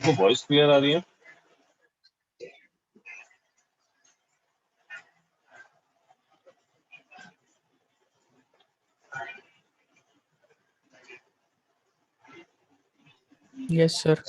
वो voice clear आ रही है? Yes sir.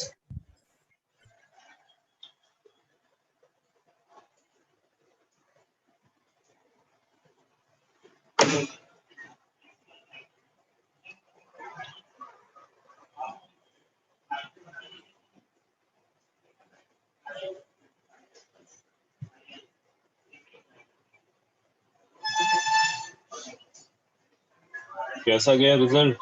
कैसा गया रिजल्ट?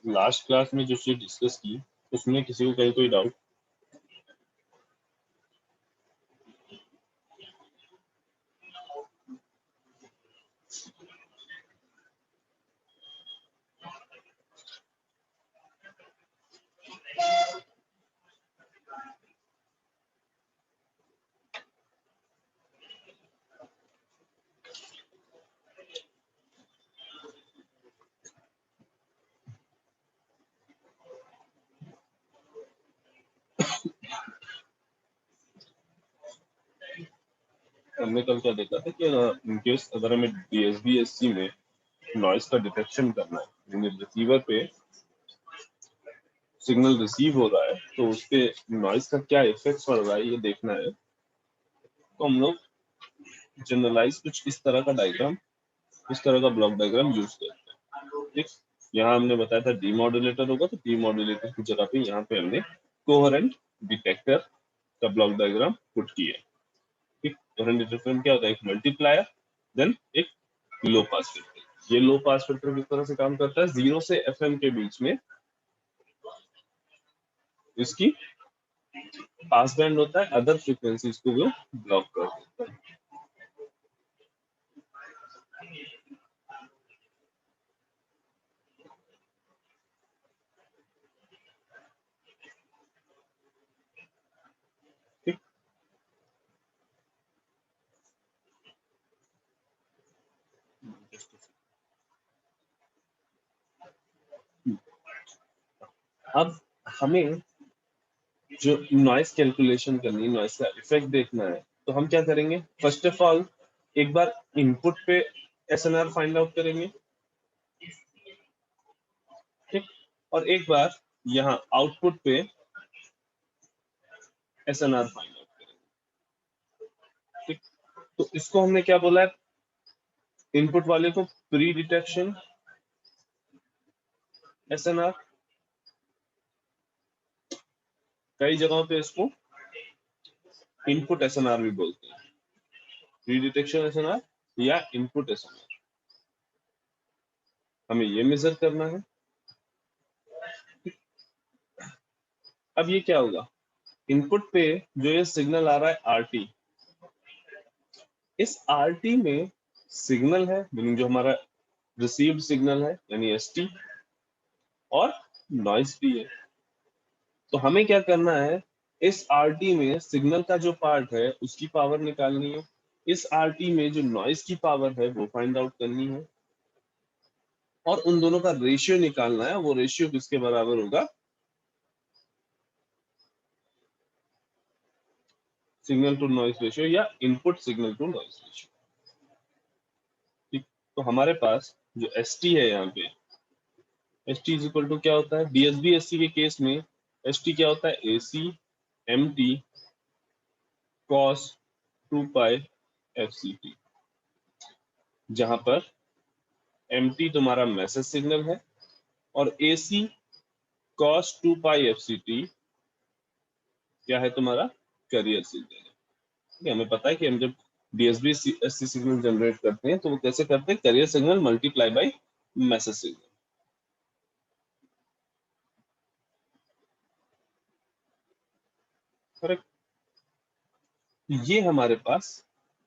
लास्ट क्लास में जो चीज डिस्कस की उसमें किसी को कहीं कोई डाउट? हमने कल क्या देखा था कि इनकेस अगर हमें DSB-SC में नॉइस का डिटेक्शन करना है, यानी रिसीवर पे सिग्नल रिसीव हो रहा है तो उस पे नॉइस का क्या इफेक्ट पड़ रहा है ये देखना है, तो हम लोग जनरलाइज कुछ इस तरह का डायग्राम, इस तरह का ब्लॉक डायग्राम यूज करते हैं। ठीक, यहाँ हमने बताया था डीमॉड्यूलेटर होगा, तो डीमॉड्यूलेटर की जगह पे यहाँ पे हमने कोहेरेंट डिटेक्टर का ब्लॉक डायग्राम पुट किया। ठीक, कोहेरेंट डिटेक्टर क्या होता है? एक मल्टीप्लायर, देन एक लो पास फिल्टर। ये लो पास फिल्टर किस तरह से काम करता है? 0 से FM के बीच में इसकी पास बैंड होता है, अदर फ्रीक्वेंसीज को वो ब्लॉक कर देता है। ठीक, अब हमें जो नॉइस कैलकुलेशन करनी है, नॉइस का इफेक्ट देखना है, तो हम क्या करेंगे? फर्स्ट ऑफ ऑल एक बार इनपुट पे SNR फाइंड आउट करेंगे। ठीक, और एक बार यहाँ आउटपुट पे SNR फाइंड आउट करेंगे। ठीक, तो इसको हमने क्या बोला है? इनपुट वाले को प्री डिटेक्शन SNR, कई जगहों पे इसको इनपुट SNR भी बोलते हैं, प्री डिटेक्शन SNR या इनपुट SNR। हमें ये मेजर करना है। अब ये क्या होगा? इनपुट पे जो ये सिग्नल आ रहा है RT, इस RT में सिग्नल है, मीनिंग जो हमारा रिसीव्ड सिग्नल है यानी ST, और नॉइस भी है। तो हमें क्या करना है, इस आरटी में सिग्नल का जो पार्ट है उसकी पावर निकालनी है, इस आरटी में जो नॉइस की पावर है वो फाइंड आउट करनी है, और उन दोनों का रेशियो निकालना है। वो रेशियो किसके बराबर होगा, signal to noise ratio or input signal to noise ratio. ठीक, तो हमारे पास जो एस टी है यहाँ पे, S T is equal to क्या होता है, डीएसबी एससी के केस में एस टी क्या होता है, A C M T cos 2 pi F C T, जहां पर एम टी तुम्हारा मैसेज सिग्नल है और A C cos 2 pi F C T क्या है, तुम्हारा करियर सिग्नल है। ठीक है, हमें पता है कि हम जब डीएसबी एससी सिग्नल जनरेट करते हैं तो वो कैसे करते हैं, career signal multiply by message signal. Correct, ये हमारे पास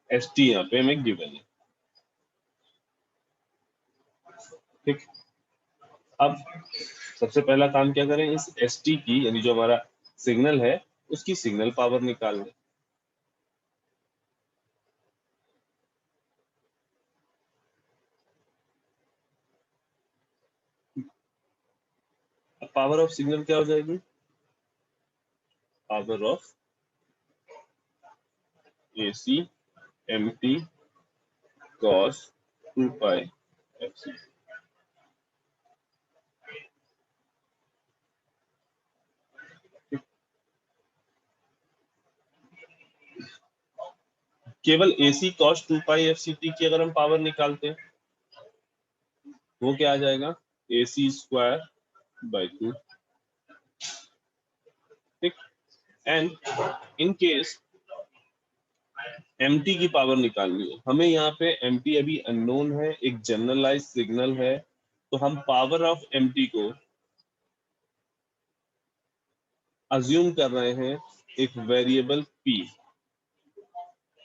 एस टी यहाँ पे हमें गिवन है। ठीक, अब सबसे पहला काम क्या करें, इस एस टी की यानी जो हमारा सिग्नल है उसकी सिग्नल पावर निकाल लें। पावर ऑफ सिग्नल क्या हो जाएगी, power of A C M T cos 2 pi F C. केवल A C cos 2 pi F C T की अगर हम पावर निकालते हैं वो क्या आ जाएगा, ए सी स्क्वायर बाई 2। ठीक, and in case M T की पावर निकालनी है, हमें यहाँ पे एम टी अभी अननोन है, एक जनरलाइज सिग्नल है, तो हम पावर ऑफ एम टी को अज्यूम कर रहे हैं एक वेरिएबल पी।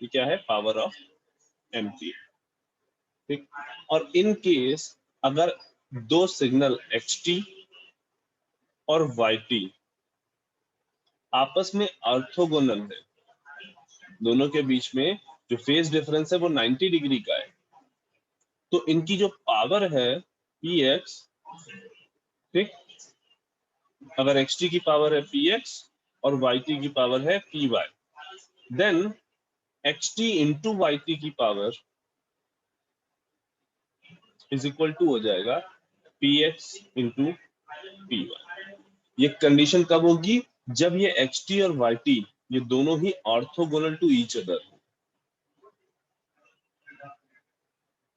ये क्या है, पावर ऑफ एम टी। ठीक, और इन केस अगर दो सिग्नल एक्स टी और वाई टी आपस में ऑर्थोगोनल है, दोनों के बीच में जो फेज डिफरेंस है वो 90 डिग्री का है, तो इनकी जो पावर है पी एक्स, ठीक, अगर एक्स टी की पावर है पी एक्स और वाई टी की पावर है P Y, then X T into Y T की पावर इज इक्वल टू हो जाएगा P X into P Y. ये कंडीशन कब होगी, जब ये एक्स टी और वाई टी ये दोनों ही ऑर्थोगोनल टू ईच अदर।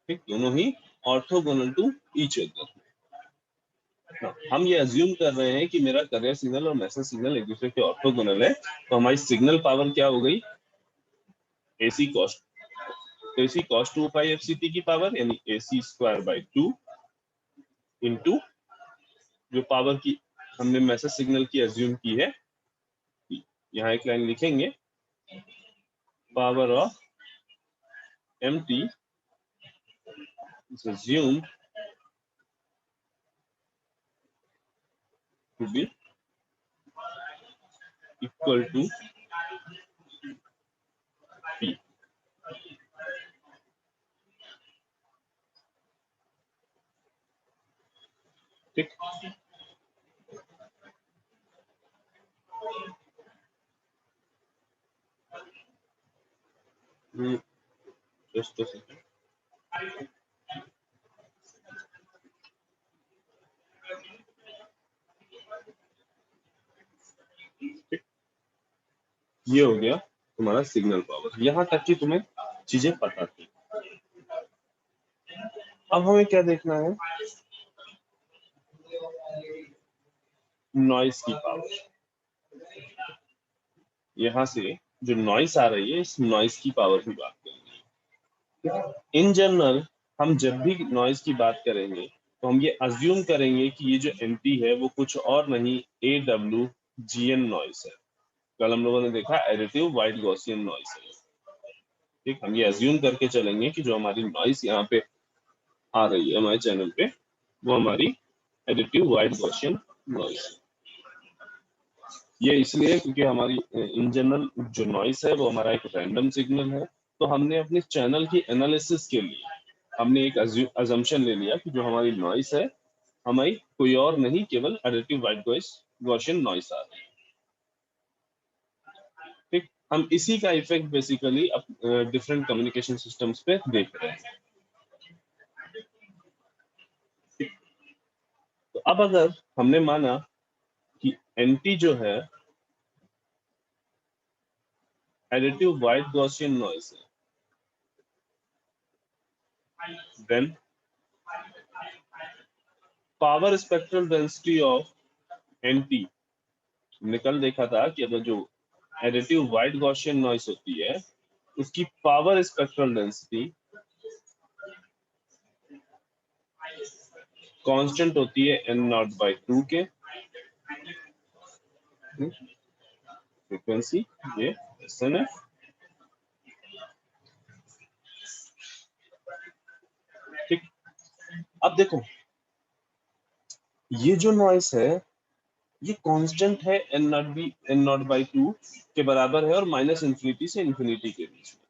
ठीक, दोनों ही ऑर्थोगोनल टू ईच अदर। हम ये अज्यूम कर रहे हैं कि मेरा करियर सिग्नल और मैसेज सिग्नल एक दूसरे के ऑर्थोगोनल है, तो हमारी सिग्नल पावर क्या हो गई, एसी कॉस, तो AC cos 2 pi F C T की पावर यानी एसी स्क्वायर बाई 2 इंटू जो पावर की हमने मैसेज सिग्नल की अज्यूम की है, यहाँ एक लाइन लिखेंगे, power of M T is assumed to be equal to P। ठीक, जस्ट अ सेकंड। ठीक, ये हो गया तुम्हारा सिग्नल पावर, यहाँ तक कि तुम्हें चीजें पता थी। अब हमें क्या देखना है, नॉइस की पावर। यहाँ से जो नॉइस आ रही है इस नॉइस की पावर की बात करेंगे। इन जनरल हम जब भी नॉइस की बात करेंगे तो हम ये अज्यूम करेंगे कि ये जो एमटी है वो कुछ और नहीं A W G N noise है। कल हम लोगों ने देखा एडिटिव वाइट गॉसियन नॉइस है। ठीक, हम ये अज्यूम करके चलेंगे कि जो हमारी नॉइस यहाँ पे आ रही है हमारे चैनल पे वो हमारी एडिटिव वाइट गॉसियन नॉइस। ये इसलिए क्योंकि हमारी इन जनरल जो नॉइस है वो हमारा एक रैंडम सिग्नल है, तो हमने अपने चैनल की एनालिसिस के लिए हमने एक अजम्पशन ले लिया कि जो हमारी नॉइस है हमारी कोई और नहीं, केवल एडिटिव व्हाइट गॉसियन नॉइस आ रही है। ठीक, हम इसी का effect basically different communication systems पे देख रहे हैं। तो अब अगर हमने माना कि एनटी जो है एडिटिव व्हाइट गॉसियन नॉइस है, then power spectral density of NT, हमने कल देखा था कि अगर जो एडिटिव व्हाइट गॉसियन नॉइस होती है उसकी पावर स्पेक्ट्रल डेंसिटी कांस्टेंट होती है n0/2 के। फ्रीक्वेंसी ये SNF। ठीक, अब देखो ये जो नॉइस है ये कांस्टेंट है n0/2 के बराबर है और -∞ से इंफिनिटी के बीच में।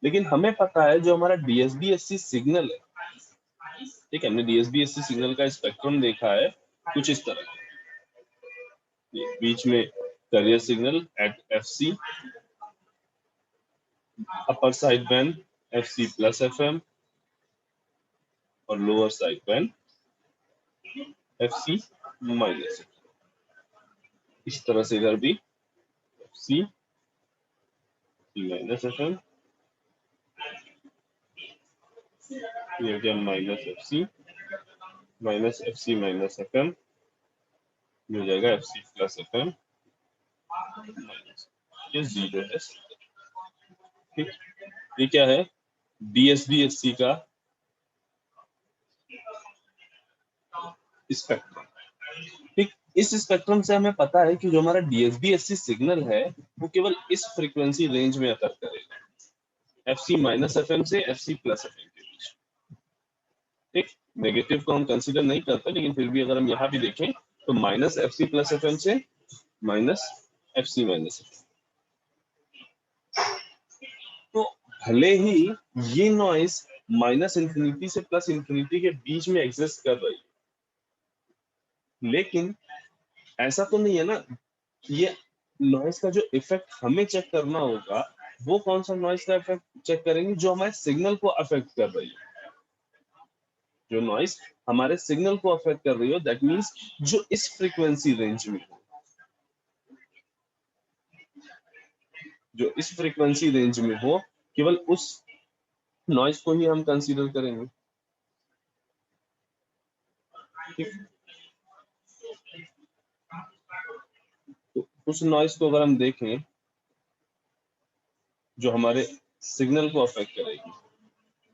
लेकिन हमें पता है जो हमारा DSB-SC सिग्नल है, ठीक है, हमने DSB-SC सिग्नल का स्पेक्ट्रम देखा है कुछ इस तरह, बीच में carrier signal eight FC, upper side band FC plus FM और lower side band FC minus. इस तरह से इधर भी FC माइनस FM, ये हो गया -FC minus FC minus FM, ये हो जाएगा FC प्लस FM माइनस, ये 0 है। ठीक, ये क्या है DSB-SC का स्पेक्ट्रम। ठीक, इस स्पेक्ट्रम से हमें पता है कि जो हमारा DSB-SC सिग्नल है वो केवल इस फ्रीक्वेंसी रेंज में अकर करेगा, FC माइनस FM से FC प्लस FM के बीच। ठीक, नेगेटिव को हम कंसीडर नहीं करते, लेकिन फिर भी अगर हम यहाँ भी देखें तो -FC प्लस FM से -FC माइनस FM। तो भले ही ये नॉइस -∞ से +∞ के बीच में एग्जिस्ट कर रही है, लेकिन ऐसा तो नहीं है ना, ये नॉइस का जो इफेक्ट हमें चेक करना होगा वो कौन सा नॉइस का इफेक्ट चेक करेंगे जो हमारे सिग्नल को अफेक्ट कर रही है। जो नॉइस हमारे सिग्नल को अफेक्ट कर रही हो दैट मींस जो इस फ्रीक्वेंसी रेंज में हो, जो इस फ्रीक्वेंसी रेंज में हो, केवल उस नॉइस को ही हम कंसीडर करेंगे। ठीक, तो उस नॉइस को अगर हम देखें जो हमारे सिग्नल को अफेक्ट करेगी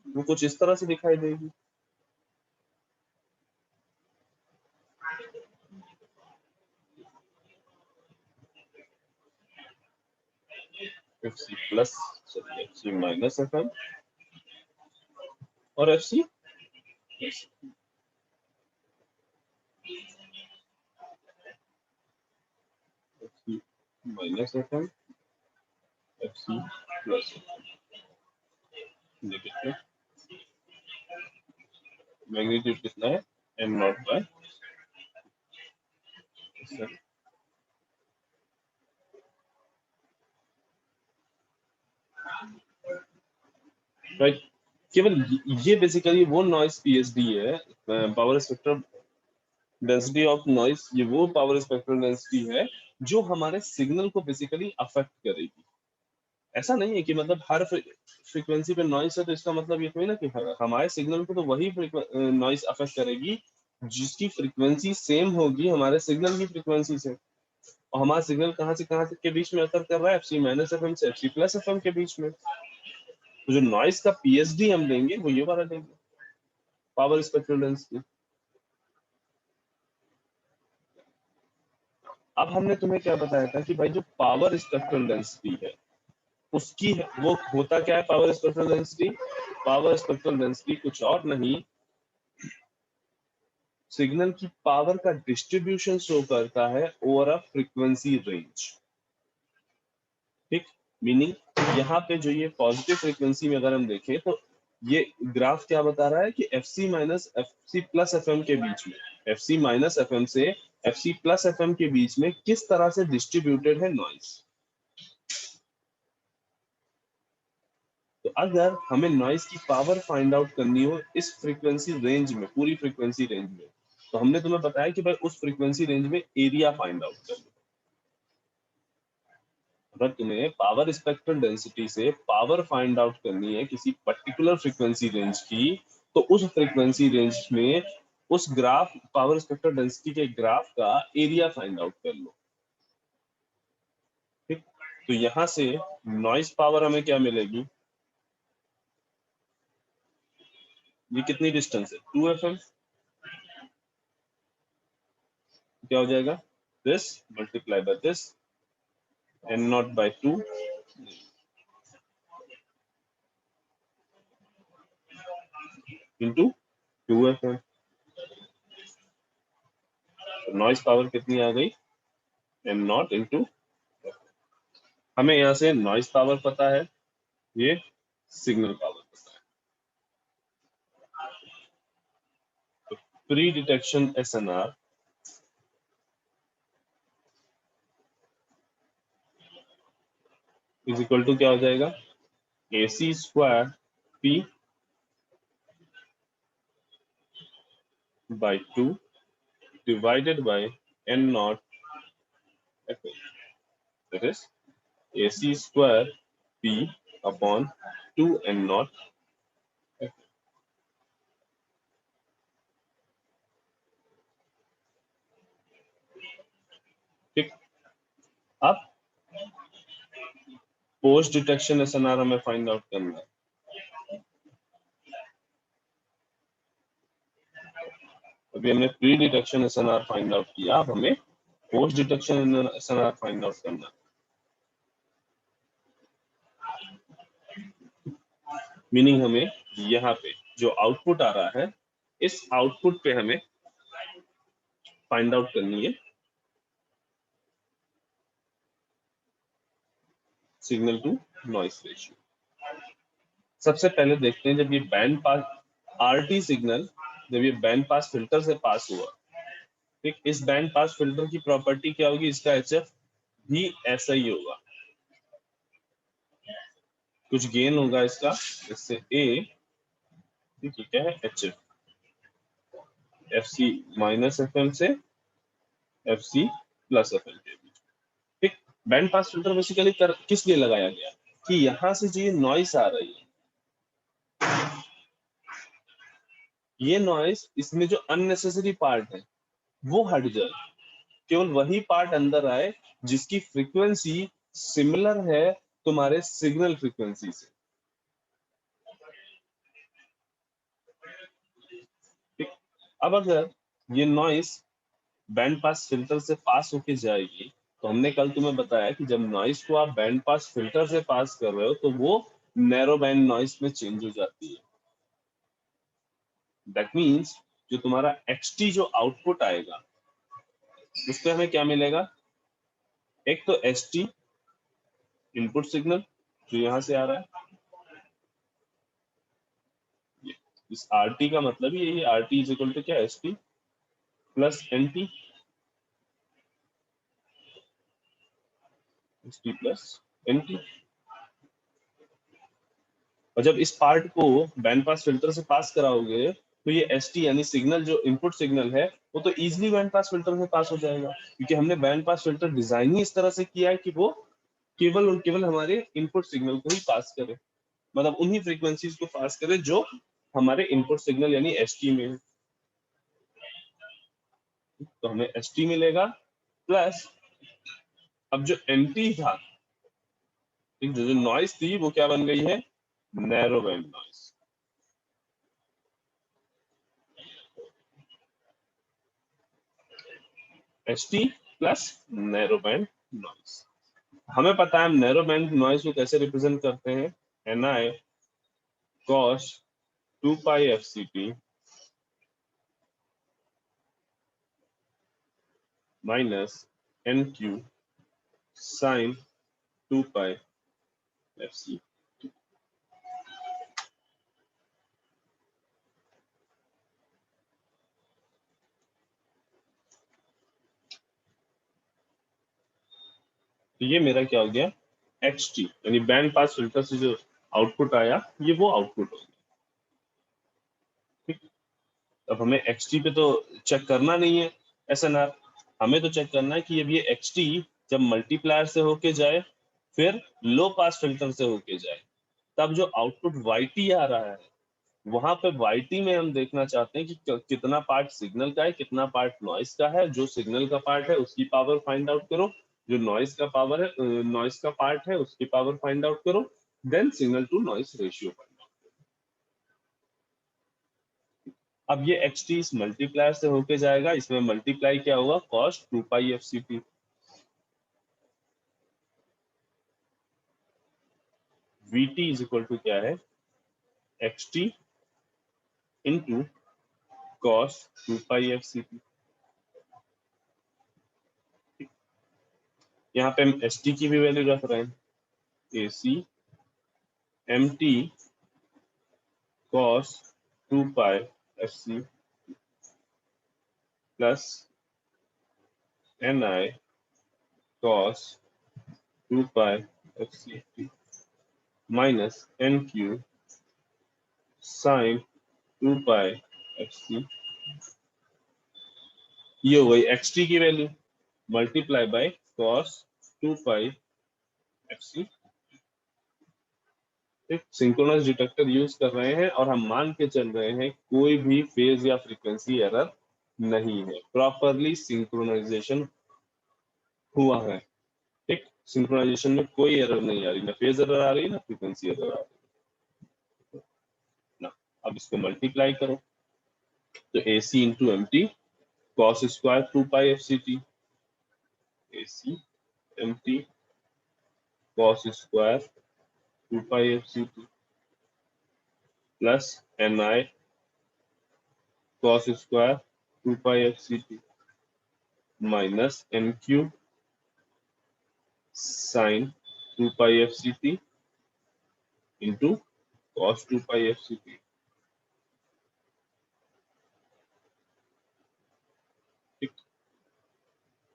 वो कुछ इस तरह से दिखाई देगी। FC plus FC minus FM और FC minus FM FC plus negative, magnitude कितना है m0/, राइट। केवल ये बेसिकली वो नॉइस PSD है, power spectral density of noise, ये वो पावर स्पेक्ट्रल डेंसिटी है जो हमारे सिग्नल को बेसिकली अफेक्ट करेगी। ऐसा नहीं है कि मतलब हर फ्रीक्वेंसी पे नॉइस है तो इसका मतलब ये थोड़ी ना कि हमारे सिग्नल को तो वही नॉइस अफेक्ट करेगी जिसकी फ्रीक्वेंसी सेम होगी हमारे सिग्नल की फ्रीक्वेंसी से। और हमारा सिग्नल कहाँ से कहाँ तक के बीच में असर कर रहा है, FC माइनस FM से FC प्लस FM के बीच में। तो जो नॉइस का PSD हम लेंगे वो ये वाला लेंगे, पावर स्पेक्ट्रल डेंसिटी। अब हमने तुम्हें क्या बताया था कि भाई जो पावर स्पेक्ट्रल डेंसिटी है उसकी वो होता क्या है, power spectral density, power spectral density कुछ और नहीं सिग्नल की पावर का डिस्ट्रीब्यूशन शो करता है ओवर अ फ्रीक्वेंसी रेंज। ठीक, मीनिंग यहाँ पे जो ये पॉजिटिव फ्रीक्वेंसी में अगर हम देखें तो ये ग्राफ क्या बता रहा है कि FC minus FC plus FM के बीच में, FC माइनस FM से FC प्लस FM के बीच में किस तरह से डिस्ट्रीब्यूटेड है नॉइस। तो अगर हमें नॉइस की पावर फाइंड आउट करनी हो इस फ्रीक्वेंसी रेंज में, पूरी फ्रीक्वेंसी रेंज में, तो हमने तुम्हें बताया कि भाई उस फ्रीक्वेंसी रेंज में एरिया फाइंड आउट करना। अगर तुम्हें पावर स्पेक्ट्रल डेंसिटी से पावर फाइंड आउट करनी है किसी पर्टिकुलर फ्रीक्वेंसी रेंज की, तो उस फ्रीक्वेंसी रेंज में उस ग्राफ, पावर स्पेक्ट्रल डेंसिटी के ग्राफ का एरिया फाइंड आउट कर लो। ठीक, तो यहां से नॉइस पावर हमें क्या मिलेगी, ये कितनी डिस्टेंस है 2FM, क्या हो जाएगा this multiply by this N nought by 2 into 2FM। Noise power कितनी आ गई, एन नॉट इंटू, हमें यहाँ से नॉइस पावर पता है, ये सिग्नल पावर पता है। तो pre detection SNR is equal to क्या हो जाएगा, AC square P by 2 divided by N nought FM, that is AC square P upon 2 N nought FM। ठीक, अब पोस्ट डिटेक्शन SNR हमें फाइंड आउट करना है। अभी हमने pre detection SNR find out किया, अब हमें post detection SNR find out करना है। मीनिंग हमें यहाँ पे जो आउटपुट आ रहा है, इस आउटपुट पे हमें फाइंड आउट करनी है सिग्नल टू नॉइस रेशियो। सबसे पहले देखते हैं, जब ये बैंड पास RT सिग्नल, जब ये बैंड पास फिल्टर से पास हुआ, ठीक, इस बैंड पास फिल्टर की प्रॉपर्टी क्या होगी, इसका HF भी ऐसा ही होगा, कुछ गेन होगा इसका, इससे A, ठीक है, क्या है HF, FC माइनस FM से FC प्लस FM के बीच। ठीक, बैंड पास फिल्टर बेसिकली किस लिए लगाया गया, कि यहाँ से जो ये नॉइस आ रही है, ये नॉइस, इसमें जो अननेसेसरी पार्ट है वो हट जाए, केवल वही पार्ट अंदर आए जिसकी फ्रीक्वेंसी सिमिलर है तुम्हारे सिग्नल फ्रीक्वेंसी से। ठीक, अब अगर ये नॉइस बैंड पास फिल्टर से पास होके जाएगी, तो हमने कल तुम्हें बताया कि जब नॉइस को आप बैंड पास फिल्टर से पास कर रहे हो तो वो नैरो बैंड नॉइस में चेंज हो जाती है। दैट मीन्स जो तुम्हारा XT जो आउटपुट आएगा उसमें हमें क्या मिलेगा, एक तो ST इनपुट सिग्नल जो यहां से आ रहा है, इस RT का मतलब ही यही, RT इज इक्वल टू क्या, ST plus NT, ST plus NT। और जब इस पार्ट को बैंड पास फिल्टर से पास कराओगे तो ये ST यानी सिग्नल जो इनपुट सिग्नल है वो तो इजीली बैंड पास फिल्टर से पास हो जाएगा, क्योंकि हमने बैंड पास फिल्टर डिजाइन ही इस तरह से किया है कि वो केवल और केवल हमारे इनपुट सिग्नल को ही पास करे, मतलब उन्हीं फ्रीक्वेंसीज को पास करे जो हमारे इनपुट सिग्नल यानी ST में है। तो हमें ST मिलेगा प्लस, अब जो NT था, जो नॉइस थी वो क्या बन गई है, narrow band noise. ST plus narrow band noise. हमें पता है हम नैरो बैंड नॉइस को कैसे रिप्रेजेंट करते हैं, NI cos 2 pi FCT minus N Q sine 2 pi F C. तो ये मेरा क्या हो गया, एच टी, यानी बैंड पास फिल्टर से जो आउटपुट आया ये वो आउटपुट हो गया। ठीक, अब हमें एक्स टी पे तो चेक करना नहीं है एस एन आर, हमें तो चेक करना है कि अब ये एक्स टी जब मल्टीप्लायर से होके जाए फिर लो पास फिल्टर से होके जाए, तब जो आउटपुट वाई टी आ रहा है वहां पे वाई टी में हम देखना चाहते हैं कि कितना पार्ट सिग्नल का है कितना पार्ट नॉइस का है। जो सिग्नल का पार्ट है उसकी पावर फाइंड आउट करो, जो नॉइस का पावर है नॉइस का पार्ट है उसकी पावर फाइंड आउट करो, then signal to noise ratio find out. अब ये एक्स टी इस मल्टीप्लायर से होके जाएगा, इसमें मल्टीप्लाई क्या होगा, cos 2 pi F C T. V T is equal to क्या है, X T into cos 2 pi F C T. यहाँ पे हम एस टी की भी वैल्यू रख रहे हैं, A C M T cos 2 pi fc plus ni cos 2 pi fct minus nq sin 2 pi fc। ये हो गई xt की value multiply by cos 2 pi fc। एक सिंक्रोनस डिटेक्टर यूज कर रहे हैं और हम मान के चल रहे हैं कोई भी फेज या फ्रीक्वेंसी एरर नहीं है, प्रॉपरली सिंक्रोनाइजेशन हुआ है। ठीक, सिंक्रोनाइजेशन में कोई एरर नहीं आ रही, ना फेज एरर आ रही ना फ्रीक्वेंसी एरर आ रही ना। अब इसको मल्टीप्लाई करो तो A C into M T cos square 2 pi F C T, A C M T cos square 2 pi F C T plus N I cos square 2 pi F C T minus N Q sine 2 pi F C T into cos 2 pi F C T. ठीक,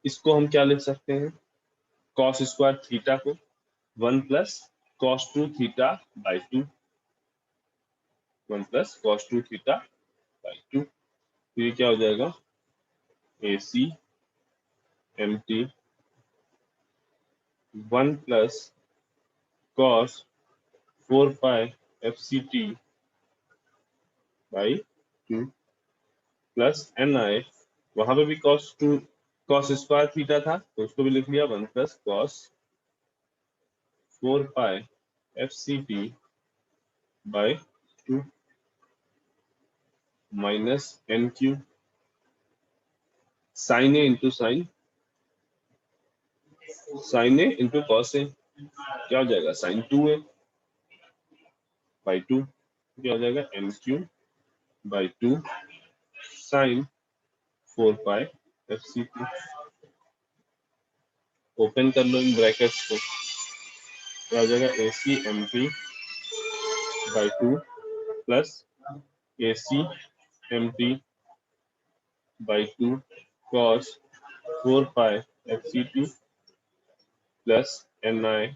इसको हम क्या लिख सकते हैं, cos square theta को 1 plus cos 2 theta by 2, 1 plus cos 2 theta by 2। तो ये क्या हो जाएगा, A C M T 1 plus cos 4 pi F C T by 2 plus N I, वहां पे भी कॉस 2 कॉस स्क्वायर थीटा था तो उसको भी लिख लिया 1 plus cos 4 pi F C T by 2 minus N Q sine A into sine A into cos A, क्या हो जाएगा साइन 2 ए बाई 2, क्या हो जाएगा N Q by 2 sine 4 pi F C T. Open कर लो इन ब्रैकेट्स को, क्या हो जाएगा A C M T by 2 plus A C M T by 2 cos 4 pi F C T plus N I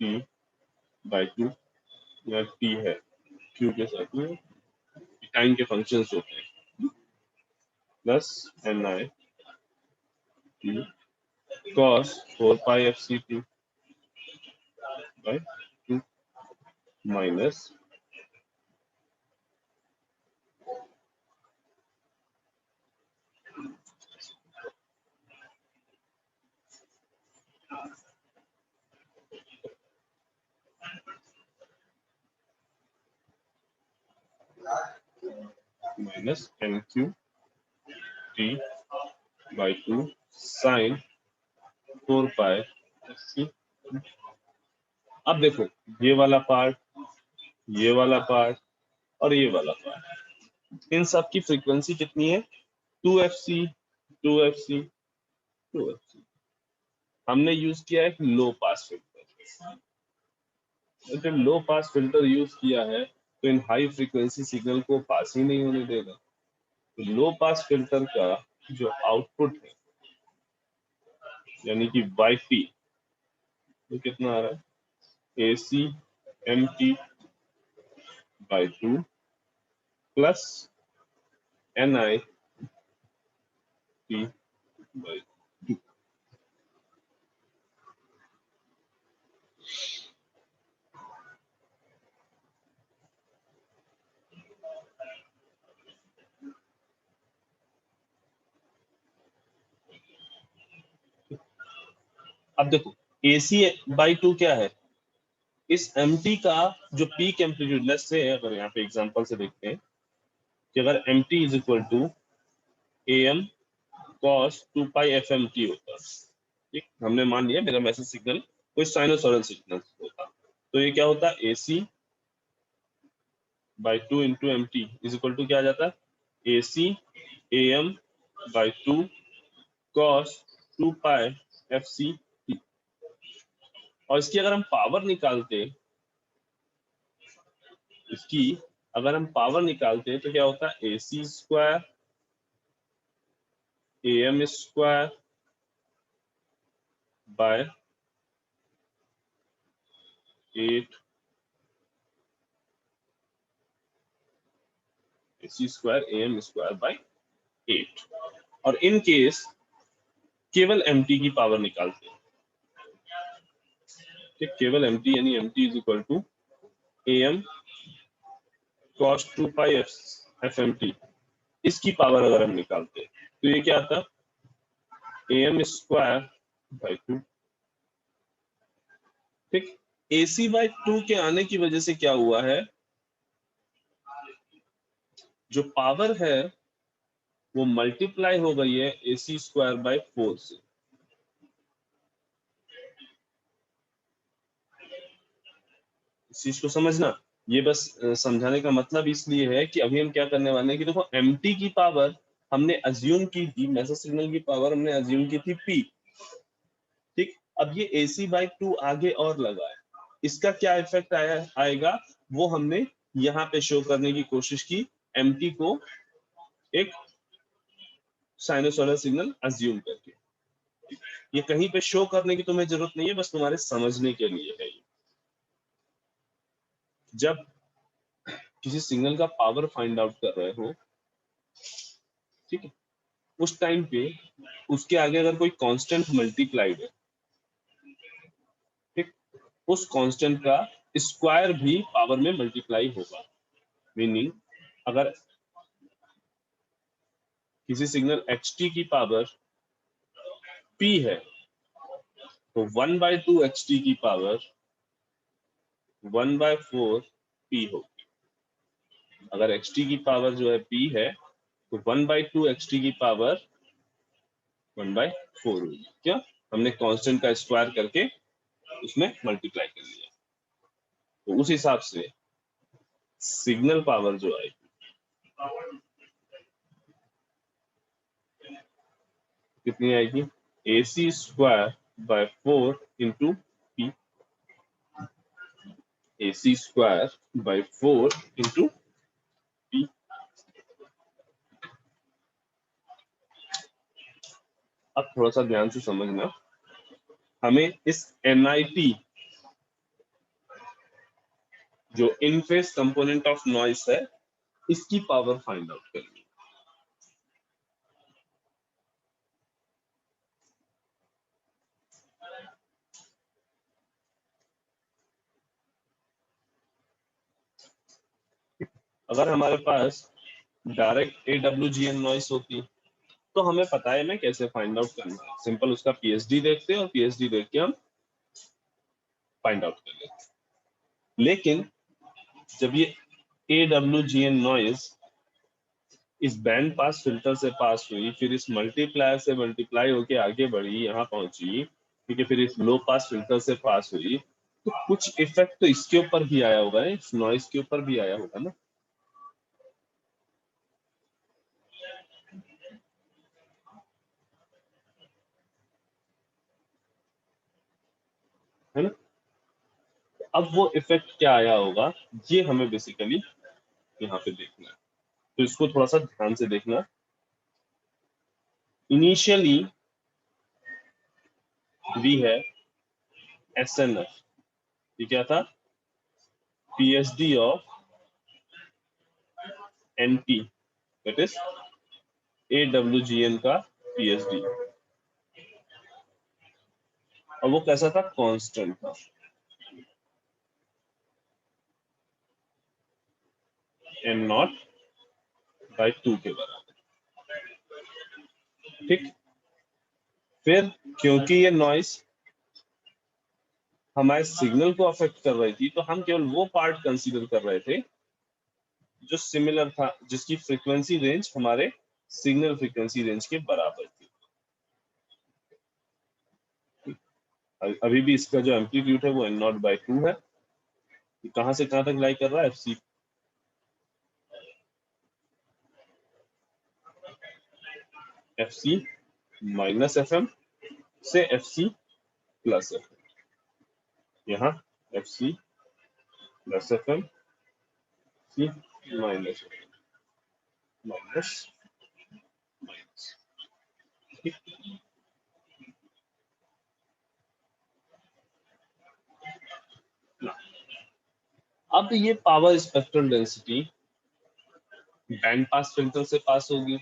T by 2, यहाँ T है Q के साथ में टाइम के फंक्शंस होते हैं, plus N I T cos 4 pi F C T by 2 minus N Q T by 2 sine 4 pi F C. अब देखो ये वाला पार्ट, ये वाला पार्ट और ये वाला पार्ट, इन सब की फ्रीक्वेंसी कितनी है, 2 F C 2 F C 2fc। हमने यूज किया है एक लो पास फिल्टर। जब लो पास फिल्टर यूज किया है तो इन हाई फ्रीक्वेंसी सिग्नल को पास ही नहीं होने देगा। तो लो पास फिल्टर का जो आउटपुट है यानी कि yp, वो कितना आ रहा है, AC MT by 2 plus NI T by 2। अब देखो AC बाई 2 क्या है, इस MT का जो पीक एम्पलीट्यूड, लेट्स से अगर यहाँ पे एग्जांपल से देखते हैं कि अगर MT is equal to AM cos 2 pi FMT होता, ठीक, हमने मान लिया मेरा मैसेज सिग्नल कोई साइनोसॉइडल सिग्नल होता, तो ये क्या होता है, AC by 2 into MT is equal to क्या आ जाता है, AC AM by 2 cos 2 pi FC। और इसकी अगर हम पावर निकालते, इसकी अगर हम पावर निकालते तो क्या होता है, AC square AM square by 8 AC square AM square by 8। और इन केस केवल MT की पावर निकालते हैं, ठीक, केवल MT यानी MT is equal to AM cos 2 pi FMT, इसकी पावर अगर हम निकालते हैं तो ये क्या आता है, AM स्क्वायर बाई 2। ठीक, AC बाई 2 के आने की वजह से क्या हुआ है, जो पावर है वो मल्टीप्लाई हो गई है AC स्क्वायर बाई 4 से। इस चीज को समझना, ये बस समझाने का मतलब इसलिए है कि अभी हम क्या करने वाले हैं कि देखो MT की पावर हमने अज्यूम की थी, मैसेज सिग्नल की पावर हमने अज्यूम की थी P, ठीक, अब ये AC बाई 2 आगे और लगा है, इसका क्या इफेक्ट आएगा वो हमने यहाँ पे शो करने की कोशिश की, MT को एक साइनोसॉइडल सिग्नल अज्यूम करके। ये कहीं पे शो करने की तुम्हें जरूरत नहीं है, बस तुम्हारे समझने के लिए है। जब किसी सिग्नल का पावर फाइंड आउट कर रहे हो, ठीक है, उस टाइम पे उसके आगे अगर कोई कांस्टेंट मल्टीप्लाइड है, ठीक, उस कांस्टेंट का स्क्वायर भी पावर में मल्टीप्लाई होगा। मीनिंग अगर किसी सिग्नल ht की पावर p है तो 1/2 ht की पावर 1/4 p होगी। अगर ht की पावर जो है p है तो 1/2 ht की पावर 1/4 होगी। क्या, हमने कांस्टेंट का स्क्वायर करके उसमें मल्टीप्लाई कर लिया, तो उस हिसाब से सिग्नल पावर जो आएगी कितनी आएगी, AC square by 4 into P, AC square by 4 into P. अब थोड़ा सा ध्यान से समझना, हमें इस NIT जो इन फेज कंपोनेंट ऑफ नॉइस है इसकी पावर फाइंड आउट करनी है। अगर हमारे पास डायरेक्ट AWGN नॉइस होती तो हमें पता है ना कैसे फाइंड आउट करना है, सिंपल उसका PSD देखते हैं और PSD देख के हम फाइंड आउट कर लेते हैं। लेकिन जब ये AWGN नॉइस इस बैंड पास फिल्टर से पास हुई, फिर इस मल्टीप्लायर से मल्टीप्लाई होके आगे बढ़ी, यहाँ पहुंची, ठीक है, फिर इस लो पास फिल्टर से पास हुई, तो कुछ इफेक्ट तो इसके ऊपर भी आया होगा, इस नॉइस के ऊपर भी आया होगा ना। है ना। अब वो इफेक्ट क्या आया होगा, ये हमें बेसिकली यहाँ पे देखना है, तो इसको थोड़ा सा ध्यान से देखना। इनिशियली वी है SNF, ये क्या था, PSD of NP, that is AWGN का PSD, और वो कैसा था, कांस्टेंट था, M0/2 के बराबर। ठीक, फिर क्योंकि ये नॉइस हमारे सिग्नल को अफेक्ट कर रही थी, तो हम केवल वो पार्ट कंसीडर कर रहे थे जो सिमिलर था, जिसकी फ्रीक्वेंसी रेंज हमारे सिग्नल फ्रीक्वेंसी रेंज के बराबर थी। अभी भी इसका जो एम्पलीट्यूड है वो M0/2 है। कहां से कहां तक लाई कर रहा है, FC माइनस FM से FC प्लस FM, यहाँ FC plus FM, C minus FM, minus minus. अब ये power spectral density band pass filter से पास होगी,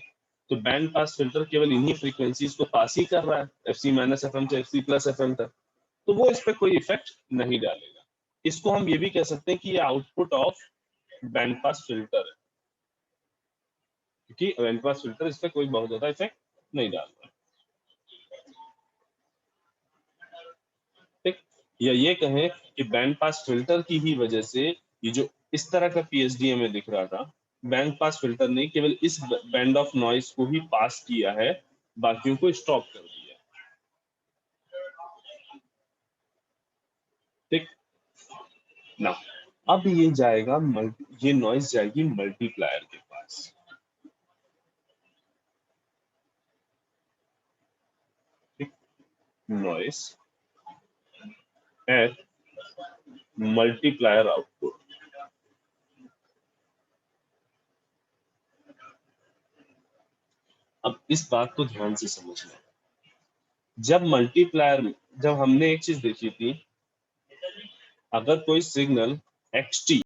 तो बैंड पास फिल्टर केवल इन्हीं फ्रीक्वेंसीज को पास ही कर रहा है, FC माइनस FM से FC प्लस FM तक, तो वो इस पे कोई इफेक्ट नहीं डालेगा। इसको हम ये भी कह सकते हैं कि ये output of band pass filter है, क्योंकि बैंड पास फिल्टर इस पे कोई बहुत ज्यादा इफेक्ट नहीं डाल रहा। ठीक, या ये कहें कि बैंड पास फिल्टर की ही वजह से ये जो इस तरह का PSD हमें दिख रहा था, बैंड पास फिल्टर ने केवल इस बैंड ऑफ नॉइस को ही पास किया है, बाकियों को स्टॉप कर दिया। ठीक ना, अब ये जाएगा ये नॉइस जाएगी मल्टीप्लायर के पास। Noise at multiplier output. अब इस बात को ध्यान से समझना, जब मल्टीप्लायर, जब हमने एक चीज देखी थी, अगर कोई सिग्नल XT